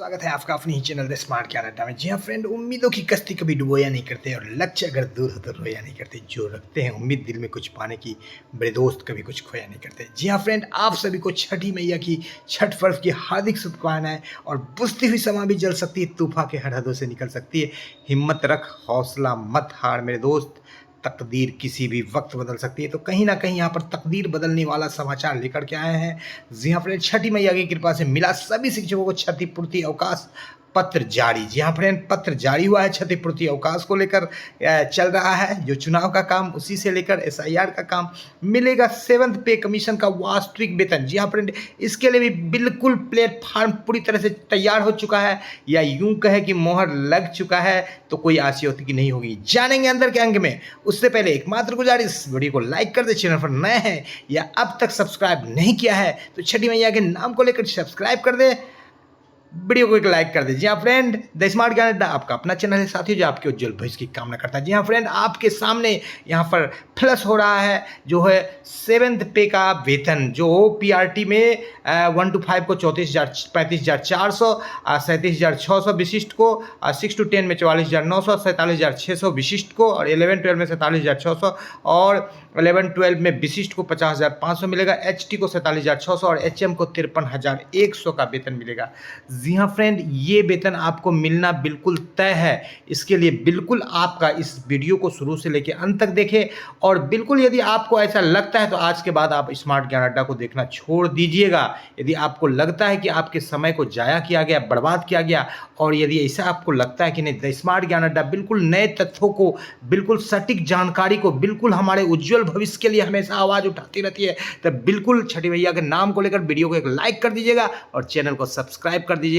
स्वागत है आपका अपनी ही चैनल द स्मार्ट ज्ञान अड्डा में। जी हाँ फ्रेंड, उम्मीदों की कश्ती कभी डुबोया नहीं करते और लक्ष्य अगर दूर हो तो रोया नहीं करते। जो रखते हैं उम्मीद दिल में कुछ पाने की, बड़े दोस्त कभी कुछ खोया नहीं करते। जी हाँ फ्रेंड, आप सभी को छठी मैया की छठ पर्व की हार्दिक शुभकामनाएं। और बुझती हुई समा भी जल सकती है, तूफा के हरहदों से निकल सकती है। हिम्मत रख, हौसला मत हार मेरे दोस्त, तकदीर किसी भी वक्त बदल सकती है। तो कहीं ना कहीं यहाँ पर तकदीर बदलने वाला समाचार लेकर के आए हैं। जी हाँ फ्रेंड, छठी मैया की कृपा से मिला सभी शिक्षकों को क्षतिपूर्ति अवकाश पत्र जारी। जी हाँ फ्रेंड, पत्र जारी हुआ है क्षतिपूर्ति अवकाश को लेकर। चल रहा है जो चुनाव का काम, उसी से लेकर एसआईआर का काम। मिलेगा 7th पे कमीशन का वास्तविक वेतन। जी हाँ फ्रेंड, इसके लिए भी बिल्कुल प्लेटफार्म पूरी तरह से तैयार हो चुका है, या यूं कहे कि मोहर लग चुका है। तो कोई आसियोती की नहीं होगी, जानेंगे अंदर के अंग में। उससे पहले एकमात्र गुजारिश, वीडियो को लाइक कर दे, चैनल पर नए हैं या अब तक सब्सक्राइब नहीं किया है तो छठी मैया के नाम को लेकर सब्सक्राइब कर दे, वीडियो को एक लाइक कर दीजिए। हाँ फ्रेंड, द स्मार्ट ज्ञान अड्डा आपका अपना चैनल है साथियों, जो आपके उज्जवल भविष्य की कामना करता है। जी हाँ फ्रेंड, आपके सामने यहाँ पर प्लस हो रहा है जो है 7th पे का वेतन, जो पीआरटी में 1 to 5 को 35,400, 37,600 विशिष्ट को, 6 to 10 में 44,900, 47,600 विशिष्ट को, और 11-12 में 47,600, और 11-12 में विशिष्ट को 50,500 मिलेगा, एचटी को 47,600 और एचएम को 53,100 का वेतन मिलेगा। जी हाँ फ्रेंड, ये वेतन आपको मिलना बिल्कुल तय है। इसके लिए बिल्कुल आपका इस वीडियो को शुरू से लेकर अंत तक देखें, और बिल्कुल यदि आपको ऐसा लगता है तो आज के बाद आप स्मार्ट ज्ञान अड्डा को देखना छोड़ दीजिएगा। यदि आपको लगता है कि आपके समय को जाया किया गया, बर्बाद किया गया, और यदि ऐसा आपको लगता है कि नहीं, द स्मार्ट ज्ञान अड्डा बिल्कुल नए तथ्यों को, बिल्कुल सटीक जानकारी को, बिल्कुल हमारे उज्जवल भविष्य के लिए हमेशा आवाज़ उठाती रहती है, तो बिल्कुल छठी मैया के नाम को लेकर वीडियो को एक लाइक कर दीजिएगा और चैनल को सब्सक्राइब कर दीजिएगा।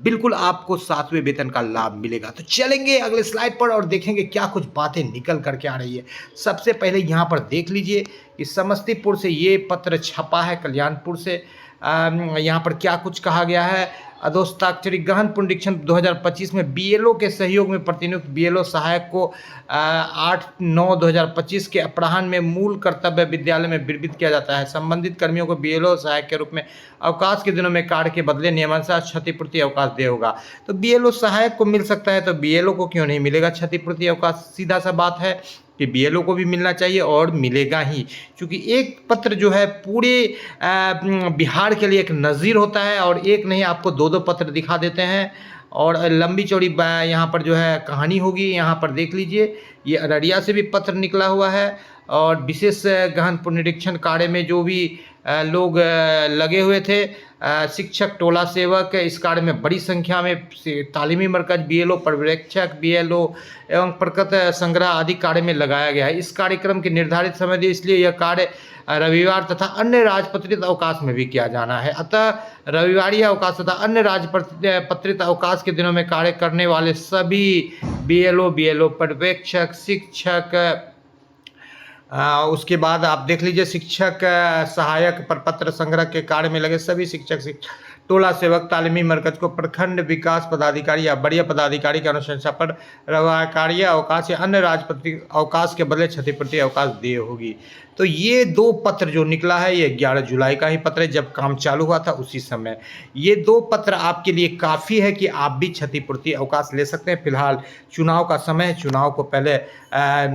बिल्कुल आपको 7वें वेतन का लाभ मिलेगा। तो चलेंगे अगले स्लाइड पर और देखेंगे क्या कुछ बातें निकल करके आ रही है। सबसे पहले यहाँ पर देख लीजिए कि समस्तीपुर से ये पत्र छपा है, कल्याणपुर से। यहाँ पर क्या कुछ कहा गया है। अधोस्ताक्षरी गहन पुनरीक्षण 2025 में बीएलओ के सहयोग में प्रतिनियुक्त बीएलओ सहायक को 8/9/2025 के अपराह्न में मूल कर्तव्य विद्यालय में विरमित किया जाता है। संबंधित कर्मियों को बीएलओ सहायक के रूप में अवकाश के दिनों में कार्य के बदले नियमानुसार क्षतिपूर्ति अवकाश देय होगा। तो बीएलओ सहायक को मिल सकता है, तो बीएलओ को क्यों नहीं मिलेगा क्षतिपूर्ति अवकाश? सीधा सा बात है कि बीएलओ को भी मिलना चाहिए और मिलेगा ही, क्योंकि एक पत्र जो है पूरे बिहार के लिए एक नज़ीर होता है, और एक नहीं आपको 2-2 पत्र दिखा देते हैं, और लंबी चौड़ी यहाँ पर जो है कहानी होगी। यहाँ पर देख लीजिए, ये अररिया से भी पत्र निकला हुआ है, और विशेष गहन पुनरीक्षण कार्य में जो भी लोग लगे हुए थे, शिक्षक, टोला सेवक, इस कार्य में बड़ी संख्या में तालीमी मरकज, बीएलओ, पर्यवेक्षक, बीएलओ एवं प्रकट संग्रह आदि कार्य में लगाया गया है। इस कार्यक्रम के निर्धारित समय दिए, इसलिए यह कार्य रविवार तथा अन्य राजपत्रित अवकाश में भी किया जाना है। अतः रविवारी अवकाश तथा अन्य राजपत्रित अवकाश के दिनों में कार्य करने वाले सभी बीएलओ, पर्यवेक्षक, शिक्षक, उसके बाद आप देख लीजिए शिक्षक सहायक पर पत्र संग्रह के कार्य में लगे सभी शिक्षक, टोला सेवक, तालीमी मरकज को प्रखंड विकास पदाधिकारी या वरीय पदाधिकारी की अनुशंसा पर रविवारी अवकाश या अन्य राजपत्रित अवकाश के बदले क्षतिपूर्ति अवकाश देय होगी। तो ये 2 पत्र जो निकला है, ये 11 जुलाई का ही पत्र है, जब काम चालू हुआ था उसी समय। ये 2 पत्र आपके लिए काफ़ी है कि आप भी क्षतिपूर्ति अवकाश ले सकते हैं। फिलहाल चुनाव का समय है, चुनाव को पहले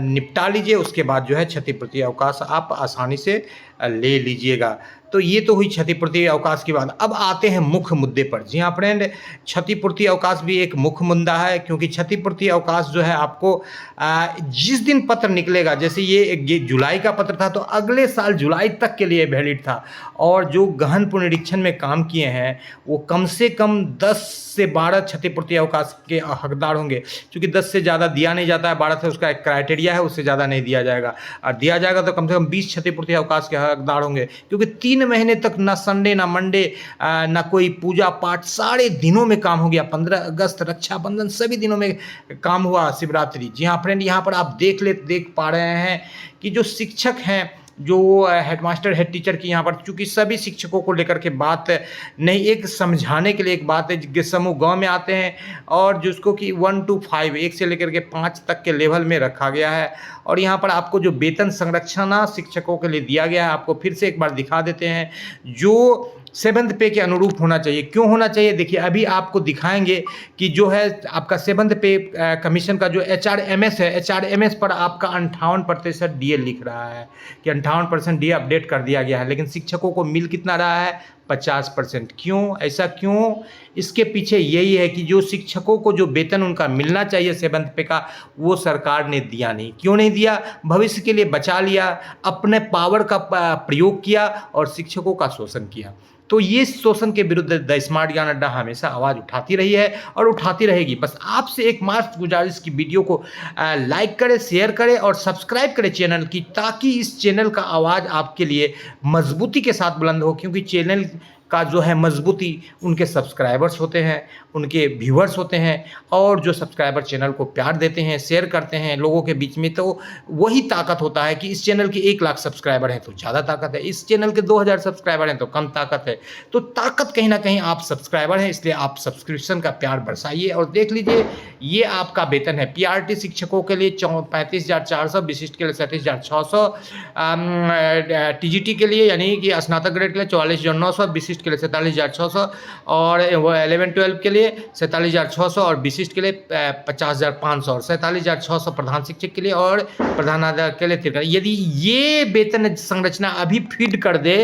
निपटा लीजिए, उसके बाद जो है क्षतिपूर्ति अवकाश आप आसानी से ले लीजिएगा। तो ये तो हुई क्षतिपूर्ति अवकाश की बात। अब आते हैं मुख्य मुद्दे पर। जी हाँ फ्रेंड, क्षतिपूर्ति अवकाश भी एक मुख्य मुद्दा है, क्योंकि क्षतिपूर्ति अवकाश जो है आपको जिस दिन पत्र निकलेगा, जैसे ये जुलाई का पत्र था तो अगले साल जुलाई तक के लिए वैलिड था, और जो गहन पुनरीक्षण में काम किए हैं वो कम से कम 10 से 12 क्षतिपूर्ति अवकाश के हकदार होंगे, क्योंकि 10 से ज़्यादा दिया नहीं जाता है, 12 से उसका एक क्राइटेरिया है, उससे ज़्यादा नहीं दिया जाएगा, और दिया जाएगा तो कम से कम 20 क्षतिपूर्ति अवकाश के हकदार होंगे। क्योंकि 3 महीने तक ना संडे ना मंडे ना कोई पूजा पाठ, सारे दिनों में काम हो गया। 15 अगस्त, रक्षाबंधन, सभी दिनों में काम हुआ, शिवरात्रि। जी हाँ फ्रेंड, यहाँ पर आप देख पा रहे हैं कि जो शिक्षक हैं, जो हेडमास्टर, हेड टीचर की यहाँ पर, चूँकि सभी शिक्षकों को लेकर के बात नहीं, एक समझाने के लिए एक बात है कि समूह गांव में आते हैं, और जिसको कि 1 to 5, 1 से लेकर के 5 तक के लेवल में रखा गया है। और यहाँ पर आपको जो वेतन संरचना शिक्षकों के लिए दिया गया है, आपको फिर से एक बार दिखा देते हैं। जो सेवंथ पे के अनुरूप होना चाहिए। क्यों होना चाहिए? देखिए अभी आपको दिखाएंगे कि जो है आपका सेवंथ पे कमीशन का जो HRMS है, HRMS पर आपका 58% DA लिख रहा है कि 58% DA अपडेट कर दिया गया है, लेकिन शिक्षकों को मिल कितना रहा है? 50%। क्यों? ऐसा क्यों? इसके पीछे यही है कि जो शिक्षकों को जो वेतन उनका मिलना चाहिए सेवंथ पे का, वो सरकार ने दिया नहीं। क्यों नहीं दिया? भविष्य के लिए बचा लिया, अपने पावर का प्रयोग किया और शिक्षकों का शोषण किया। तो ये शोषण के विरुद्ध द स्मार्ट ज्ञान अड्डा हमेशा आवाज़ उठाती रही है और उठाती रहेगी। बस आपसे एक मात्र गुजारिश की वीडियो को लाइक करें, शेयर करें और सब्सक्राइब करें चैनल की, ताकि इस चैनल का आवाज़ आपके लिए मजबूती के साथ बुलंद हो। क्योंकि चैनल का जो है मजबूती उनके सब्सक्राइबर्स होते हैं, उनके व्यूअर्स होते हैं, और जो सब्सक्राइबर चैनल को प्यार देते हैं, शेयर करते हैं लोगों के बीच में, तो वही ताकत होता है। कि इस चैनल के 1 लाख सब्सक्राइबर हैं तो ज़्यादा ताकत है, इस चैनल के 2000 सब्सक्राइबर हैं तो कम ताकत है। तो ताकत कहीं ना कहीं आप सब्सक्राइबर हैं, इसलिए आप सब्सक्रिप्शन का प्यार बरसाइए। और देख लीजिए ये आपका वेतन है। PRT शिक्षकों के लिए 35,400, विशिष्ट के लिए 37,600, TGT के लिए यानी कि स्नातक ग्रेड के लिए 44,900, विशिष्ट के लिए 47,600, और 11-12 के लिए 47,600 और विशिष्ट के लिए 50,500 और 47,600 प्रधान शिक्षक के लिए और प्रधानाध्यापक के लिए 53। यदि ये वेतन संरचना अभी फीड कर दे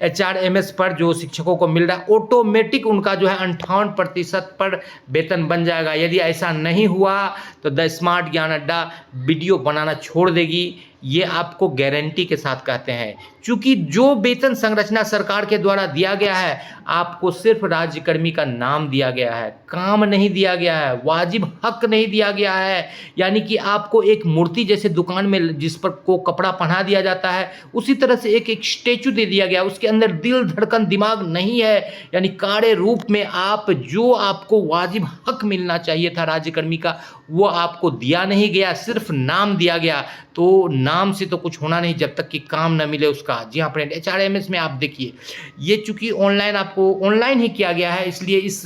HRMS पर जो शिक्षकों को मिल रहा है, ऑटोमेटिक उनका जो है 58% पर वेतन बन जाएगा। यदि ऐसा नहीं हुआ तो द स्मार्ट ज्ञान अड्डा वीडियो बनाना छोड़ देगी, ये आपको गारंटी के साथ कहते हैं। क्योंकि जो वेतन संरचना सरकार के द्वारा दिया गया है, आपको सिर्फ राज्यकर्मी का नाम दिया गया है, काम नहीं दिया गया है, वाजिब हक नहीं दिया गया है। यानी कि आपको एक मूर्ति जैसे दुकान में जिस पर को कपड़ा पहना दिया जाता है, उसी तरह से एक स्टेचू दे दिया गया, उसके अंदर दिल धड़कन दिमाग नहीं है। यानी कार्य रूप में आप जो आपको वाजिब हक मिलना चाहिए था राज्यकर्मी का, वो आपको दिया नहीं गया, सिर्फ नाम दिया गया। तो नाम से तो कुछ होना नहीं जब तक कि काम न मिले उसका। जी हाँ फ्रेंड, HRMS में आप देखिए, ये चूंकि ऑनलाइन ही किया गया है, इसलिए इस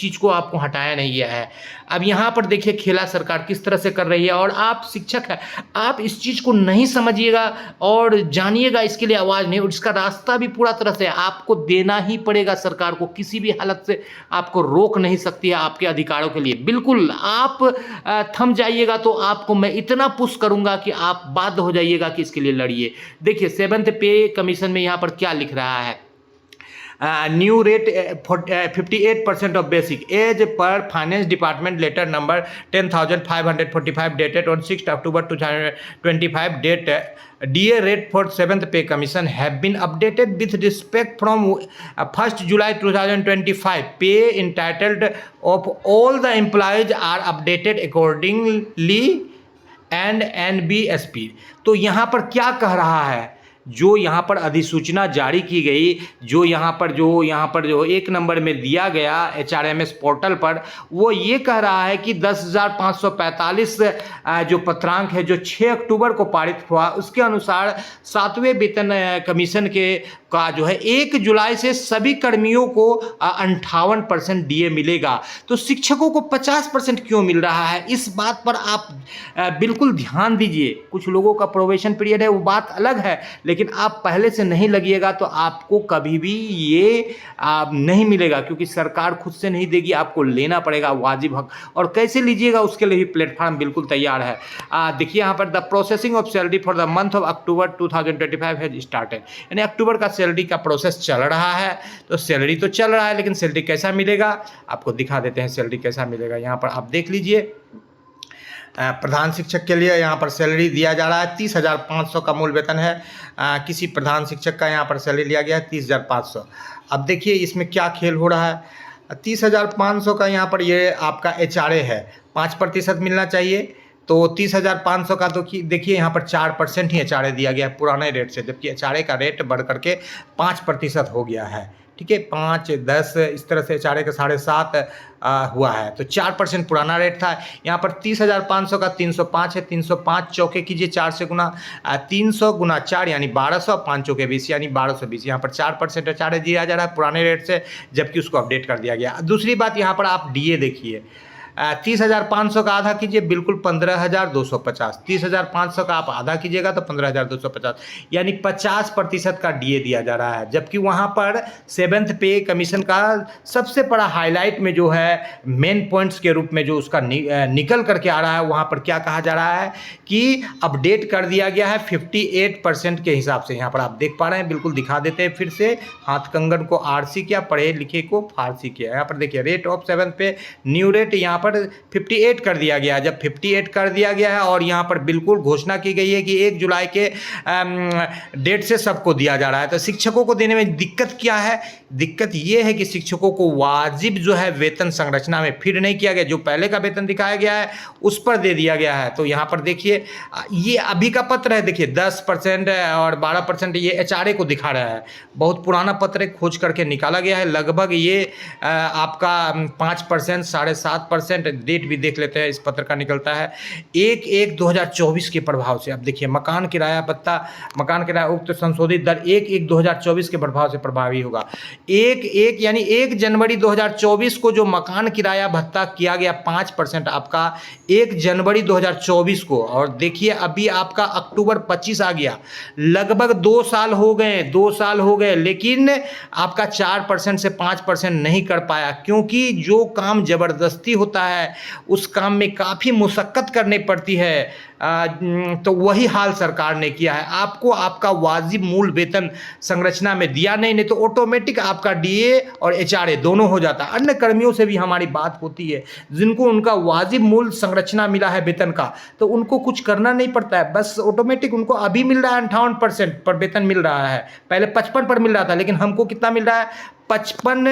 चीज़ को आपको हटाया नहीं गया है। अब यहाँ पर देखिए खेला सरकार किस तरह से कर रही है, और आप शिक्षक हैं, आप इस चीज़ को नहीं समझिएगा और जानिएगा, इसके लिए आवाज़ नहीं, और इसका रास्ता भी पूरा तरह से आपको देना ही पड़ेगा। सरकार को किसी भी हालत से आपको रोक नहीं सकती है आपके अधिकारों के लिए। बिल्कुल आप थम जाइएगा तो आपको मैं इतना पुश करूंगा कि आप बाध्य हो जाइएगा कि इसके लिए लड़िए। देखिए सेवंथ पे कमीशन में यहाँ पर क्या लिख रहा है, new rate 58% of basic as per finance department letter number 10,545 dated on 6 October 2025 date DA rate for 7th pay commission have been updated with respect from 1st July 2025. Pay entitled of all the employees are updated accordingly and NBSP। तो यहाँ पर क्या कह रहा है, जो यहाँ पर अधिसूचना जारी की गई, जो यहाँ पर जो 1 नंबर में दिया गया HRMS पोर्टल पर, वो ये कह रहा है कि 10,545 जो पत्रांक है जो 6 अक्टूबर को पारित हुआ, उसके अनुसार 7वें वेतन कमीशन का जो है 1 जुलाई से सभी कर्मियों को 58% DA मिलेगा। तो शिक्षकों को 50% क्यों मिल रहा है, इस बात पर आप बिल्कुल ध्यान दीजिए। कुछ लोगों का प्रोबेशन पीरियड है, वो बात अलग है, लेकिन आप पहले से नहीं लगिएगा तो आपको कभी भी ये नहीं मिलेगा, क्योंकि सरकार खुद से नहीं देगी, आपको लेना पड़ेगा वाजिब हक। और कैसे लीजिएगा उसके लिए भी प्लेटफॉर्म बिल्कुल तैयार है। देखिए यहाँ पर the processing of salary for the month of October 2025 has started, यानी अक्टूबर का सैलरी का प्रोसेस चल रहा है। तो सैलरी तो चल रहा है, लेकिन सैलरी कैसा मिलेगा आपको दिखा देते हैं। सैलरी कैसा मिलेगा यहाँ पर आप देख लीजिए। प्रधान शिक्षक के लिए यहाँ पर सैलरी दिया जा रहा है 30,500 का मूल वेतन है। किसी प्रधान शिक्षक का यहाँ पर सैलरी लिया गया है 30,500। अब देखिए इसमें क्या खेल हो रहा है। 30,500 का यहाँ पर ये आपका HRA है, 5% मिलना चाहिए। तो 30,500 का तो देखिए यहाँ पर 4% ही HRA दिया गया है पुराने रेट से, जबकि HRA का रेट बढ़ करके 5% हो गया है। ठीक है, 5, 10 इस तरह से HRA का 7.5 हुआ है। तो 4% पुराना रेट था। यहाँ पर 30,500 का 305 है। 305 चौके कीजिए 4 से गुना, 300 गुना 4 यानी 1200, 5 चौके 20 यानी 1220। यहाँ पर 4% HRA दिया जा रहा है पुराने रेट से, जबकि उसको अपडेट कर दिया गया। दूसरी बात यहाँ पर आप DA देखिए, 30,500 का आधा कीजिए, बिल्कुल 15,250। 30,500 का आप आधा कीजिएगा तो 15,250, यानी 50% का डीए दिया जा रहा है। जबकि वहाँ पर 7th पे कमीशन का सबसे बड़ा हाईलाइट में जो है मेन पॉइंट्स के रूप में जो उसका निकल करके आ रहा है, वहाँ पर क्या कहा जा रहा है कि अपडेट कर दिया गया है 58% के हिसाब से। यहाँ पर आप देख पा रहे हैं, बिल्कुल दिखा देते हैं फिर से, हाथ कंगन को आरसी किया, पढ़े लिखे को फारसी किया। यहाँ पर देखिए रेट ऑफ 7 पे न्यू रेट यहाँ पर 58 कर दिया गया। जब 58 कर दिया गया है और यहाँ पर बिल्कुल घोषणा की गई है कि 1 जुलाई के डेट से सबको दिया जा रहा है। तो शिक्षकों को देने में दिक्कत क्या है? दिक्कत ये है कि शिक्षकों को वाजिब जो है वेतन संरचना में फिर नहीं किया गया। जो पहले का वेतन दिखाया गया है उस पर दे दिया गया है। तो यहाँ पर देखिए ये अभी का पत्र है, देखिए 10% और 12% ये एचआरए को दिखा रहा है। बहुत पुराना पत्र है, खोज करके निकाला गया है। लगभग ये आपका 5%, 7.5%, डेट भी देख लेते हैं इस पत्र का निकलता है 1/1/2024 के प्रभाव से। अब देखिए मकान किराया भत्ता, मकान किराया उक्त संशोधित दर 1/1/2024 के प्रभाव से प्रभावी होगा। 1/1 यानी 1 जनवरी 2024 को जो मकान किराया भत्ता किया गया 5% आपका 1 जनवरी 2024 को, और देखिए अभी आपका अक्टूबर 25 आ गया, लगभग 2 साल हो गए, 2 साल हो गए, लेकिन आपका 4% से 5% नहीं कर पाया, क्योंकि जो काम जबरदस्ती होता है उस काम में काफ़ी मुशक्कत करनी पड़ती है। तो वही हाल सरकार ने किया है। आपको आपका वाजिब मूल वेतन संरचना में दिया नहीं तो ऑटोमेटिक आपका डीए और एचआरए दोनों हो जाता है। अन्य कर्मियों से भी हमारी बात होती है जिनको उनका वाजिब मूल संरचना मिला है वेतन का, तो उनको कुछ करना नहीं पड़ता है, बस ऑटोमेटिक उनको अभी मिल रहा है 58% पर वेतन मिल रहा है। पहले 55 पर मिल रहा था, लेकिन हमको कितना मिल रहा है? 55,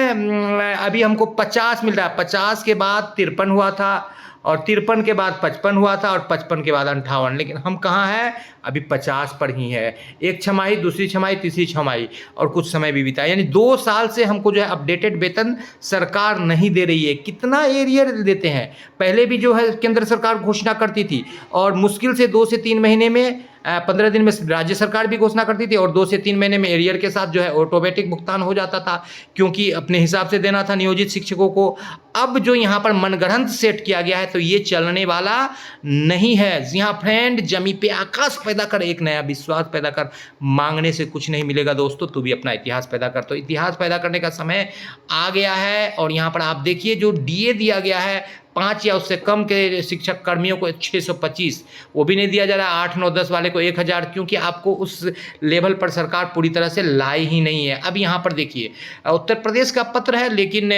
अभी हमको 50 मिल रहा है। 50 के बाद 53 हुआ था, और 53 के बाद 55 हुआ था, और 55 के बाद 58। लेकिन हम कहाँ हैं? अभी 50 पर ही है। एक छमाही, दूसरी छमाही, तीसरी छमाही, और कुछ समय भी बीता, यानी 2 साल से हमको जो है अपडेटेड वेतन सरकार नहीं दे रही है। कितना एरियर देते हैं? पहले भी जो है केंद्र सरकार घोषणा करती थी, और मुश्किल से 2 से 3 महीने में 15 दिन में राज्य सरकार भी घोषणा करती थी, और 2 से 3 महीने में एरियर के साथ जो है ऑटोमेटिक भुगतान हो जाता था, क्योंकि अपने हिसाब से देना था नियोजित शिक्षकों को। अब जो यहाँ पर मनगढ़ंत सेट किया गया है, तो ये चलने वाला नहीं है। जी हाँ फ्रेंड, जमी पे आकाश पैदा कर, एक नया विश्वास पैदा कर। मांगने से कुछ नहीं मिलेगा दोस्तों, तू भी अपना इतिहास पैदा कर। तो इतिहास पैदा करने का समय आ गया है। और यहाँ पर आप देखिए जो डीए दिया गया है 5 या उससे कम के शिक्षक कर्मियों को 625, वो भी नहीं दिया जा रहा। 8, 9, 10 वाले को 1000, क्योंकि आपको उस लेवल पर सरकार पूरी तरह से लाई ही नहीं है। अब यहाँ पर देखिए उत्तर प्रदेश का पत्र है, लेकिन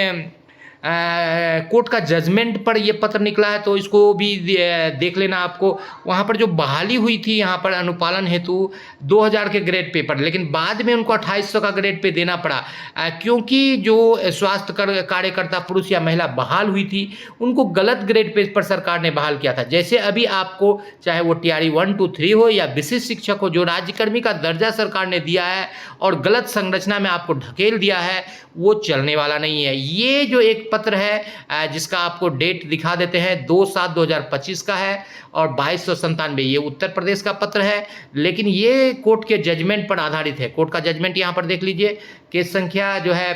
कोर्ट का जजमेंट पर ये पत्र निकला है, तो इसको भी देख लेना आपको। वहाँ पर जो बहाली हुई थी यहाँ पर अनुपालन हेतु 2000 के ग्रेड पे पर, लेकिन बाद में उनको 2800 का ग्रेड पे देना पड़ा, क्योंकि जो स्वास्थ्य कार्यकर्ता पुरुष या महिला बहाल हुई थी उनको गलत ग्रेड पे पर सरकार ने बहाल किया था। जैसे अभी आपको चाहे वो TRE 1, 2, 3 हो या विशिष्ट शिक्षक हो, जो राज्यकर्मी का दर्जा सरकार ने दिया है और गलत संरचना में आपको ढकेल दिया है, वो चलने वाला नहीं है। ये जो एक पत्र है जिसका आपको डेट दिखा देते हैं 2/7/2025 का है, और 2297, ये उत्तर प्रदेश का पत्र है, लेकिन ये कोर्ट के जजमेंट पर आधारित है। कोर्ट का जजमेंट यहाँ पर देख लीजिए, केस संख्या जो है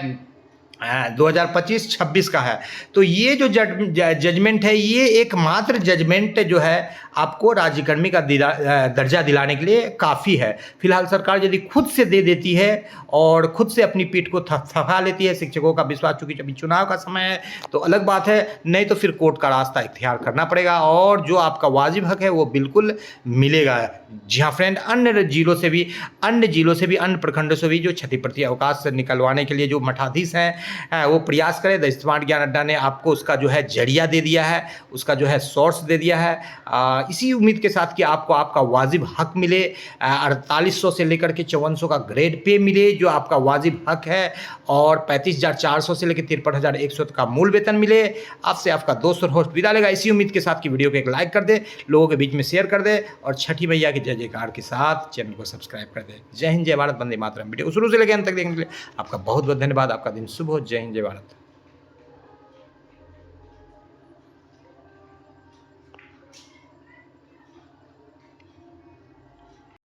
2025-26 का है। तो ये जो जजमेंट है, ये एकमात्र जजमेंट जो है आपको राज्यकर्मी का दर्जा दिलाने के लिए काफ़ी है। फिलहाल सरकार यदि खुद से दे देती है और खुद से अपनी पीठ को थपथपा लेती है शिक्षकों का विश्वास, चूंकि अभी चुनाव का समय है तो अलग बात है, नहीं तो फिर कोर्ट का रास्ता इख्तियार करना पड़ेगा, और जो आपका वाजिब हक है वो बिल्कुल मिलेगा। जी हाँ फ्रेंड, अन्य जिलों से भी, अन्य प्रखंडों से भी जो क्षतिपूर्ति अवकाश से निकलवाने के लिए जो मठाधीश हैं वो प्रयास करें। द स्मार्ट ज्ञान अड्डा ने आपको उसका जो है जरिया दे दिया है, उसका जो है सोर्स दे दिया है। इसी उम्मीद के साथ कि आपको आपका वाजिब हक मिले, 4800 से लेकर के 5400 का ग्रेड पे मिले जो आपका वाजिब हक है, और 35,400 से लेकर 53,100 का मूल वेतन मिले। आपसे आपका दोस्त और होस्ट विदा लेगा इसी उम्मीद के साथ कि वीडियो को एक लाइक कर दे, लोगों के बीच में शेयर कर दे, और छठी मैया की जय जयकार के साथ चैनल को सब्सक्राइब कर दे। जय हिंद, जय भारत, वंदे मातरम। वीडियो शुरू से लेकर अंत तक देखने के लिए आपका बहुत बहुत धन्यवाद। आपका दिन शुभ हो। जय हिंद, जय भारत।